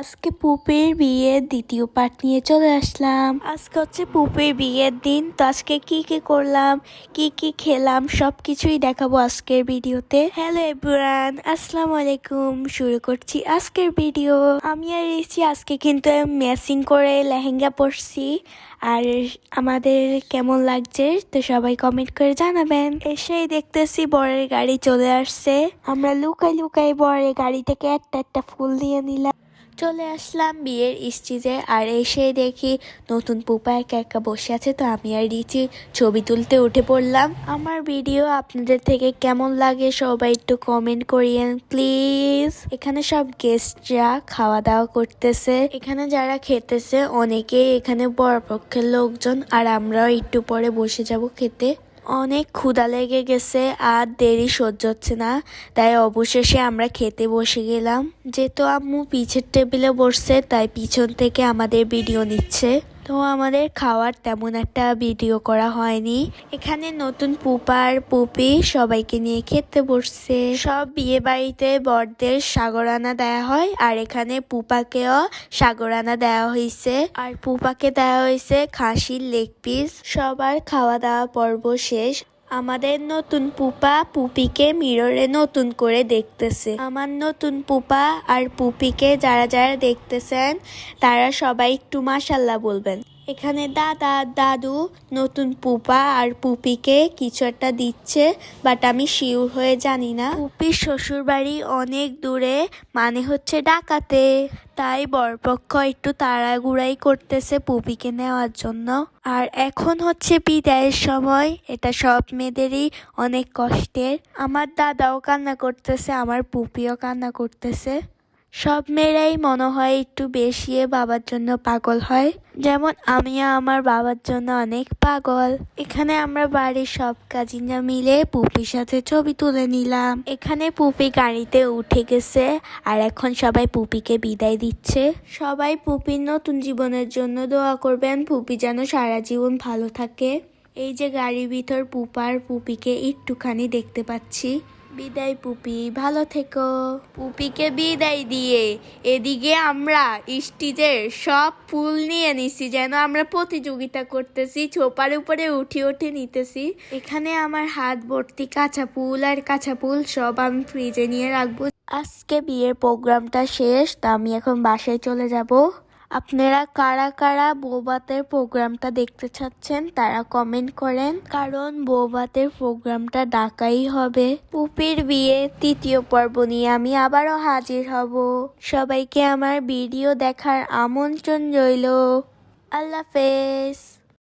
আজকে পুপির বিয়ের দ্বিতীয় পার্ট নিয়ে চলে আসলাম। আজকে হচ্ছে পুপির বিয়ের দিন, তো আজকে কি কি করলাম, কি কি খেলাম সবকিছুই দেখাবো আজকের ভিডিওতে। হ্যালো এভরিওয়ান, আসসালামু আলাইকুম। শুরু করছি আজকের ভিডিও। আমি আর রিচি আজকে কিন্তু ম্যাচিং করে লেহেঙ্গা পরছি। আর আমাদের কেমন লাগছে তো সবাই কমেন্ট করে জানাবেন। এসেই দেখতেছি বরের গাড়ি চলে আসছে। আমরা লুকাই লুকাই বরের গাড়ি থেকে একটা একটা ফুল দিয়ে নিলাম। চলে আসলাম বিয়ের স্টেজে, আর এসে দেখি নতুন পুপা একা একা বসে আছে। তো আমি আর রিচি ছবি তুলতে উঠে পড়লাম। আমার ভিডিও আপনাদের থেকে কেমন লাগে সবাই একটু কমেন্ট করিয়েন প্লিজ। এখানে সব গেস্টরা খাওয়া দাওয়া করতেছে। এখানে যারা খেতেছে অনেকেই এখানে বরপক্ষের লোকজন, আর আমরাও একটু পরে বসে যাব খেতে। অনেক ক্ষুধা লেগে গেছে আর দেরি সহ্য হচ্ছে না, তাই অবশেষে আমরা খেতে বসে গেলাম। যেহেতু আম্মু পিছের টেবিলে বসছে তাই পিছন থেকে আমাদের ভিডিও নিচ্ছে, তো আমাদের খাওয়ার তেমন একটা ভিডিও করা হয়নি। এখানে নতুন পুপা আর পুপি সবাইকে নিয়ে খেতে বসছে। সব বিয়ে বাড়িতে বরদের সাগরানা দেয়া হয়, আর এখানে পুপাকেও সাগরানা দেওয়া হয়েছে, আর পুপাকে দেওয়া হয়েছে খাসির লেগ পিস। সবার খাওয়া দাওয়া পর্ব শেষ। আমাদের নতুন পুপা পুপিকে মিররে নতুন করে দেখতেছে। আমার নতুন পুপা আর পুপিকে যারা যারা দেখতেছেন তারা সবাই একটু মাশাল্লাহ বলবেন। এখানে দাদা দাদু নতুন পুপা আর পুপিকে কিছু একটা দিচ্ছে, বাট আমি শিওর হয়ে জানি না। পুপির শ্বশুর বাড়ি অনেক দূরে, মানে হচ্ছে ঢাকাতে, তাই বরপক্ষ একটু তাড়াহুড়াই করতেছে পুপিকে নেওয়ার জন্য। আর এখন হচ্ছে বিদায়ের সময়, এটা সব মেয়েদেরই অনেক কষ্টের। আমার দাদাও কান্না করতেছে, আমার পুপিও কান্না করতেছে। সব মেয়েরাই মনে হয় একটু বেশি বাবার জন্য পাগল হয়, যেমন আমিও আমার বাবার জন্য অনেক পাগল। এখানে আমরা বাড়ির সব কাজিনরা মিলে পুপির সাথে ছবি তুলে নিলাম। এখানে পুপি গাড়িতে উঠে গেছে, আর এখন সবাই পুপিকে বিদায় দিচ্ছে। সবাই পুপির নতুন জীবনের জন্য দোয়া করবেন, পুপি যেন সারা জীবন ভালো থাকে। এই যে গাড়ির ভিতর পুপার পুপিকে একটুখানি দেখতে পাচ্ছি। বিদায় পুপি, ভালো থেকো। পুপিকে বিদায় দিয়ে এদিকে আমরা স্টেজের সব ফুল নিয়ে নিছি, যেন আমরা প্রতিযোগিতা করতেছি, ছোপার উপরে উঠে উঠে নিতেছি। এখানে আমার হাত ভর্তি কাঁচা ফুল, আর কাঁচা ফুল সব আমি ফ্রিজে নিয়ে রাখবো। আজকে বিয়ের প্রোগ্রামটা শেষ, তা আমি এখন বাসায় চলে যাব। আপনারা কারা কারা বৌভাতের প্রোগ্রামটা দেখতে চাচ্ছেন তারা কমেন্ট করেন, কারণ বৌভাতের প্রোগ্রামটা ঢাকাই হবে। পুপির বিয়ে তৃতীয় পর্ব নিয়ে আমি আবারও হাজির হব। সবাইকে আমার ভিডিও দেখার আমন্ত্রণ রইল। আল্লাহ হাফেজ।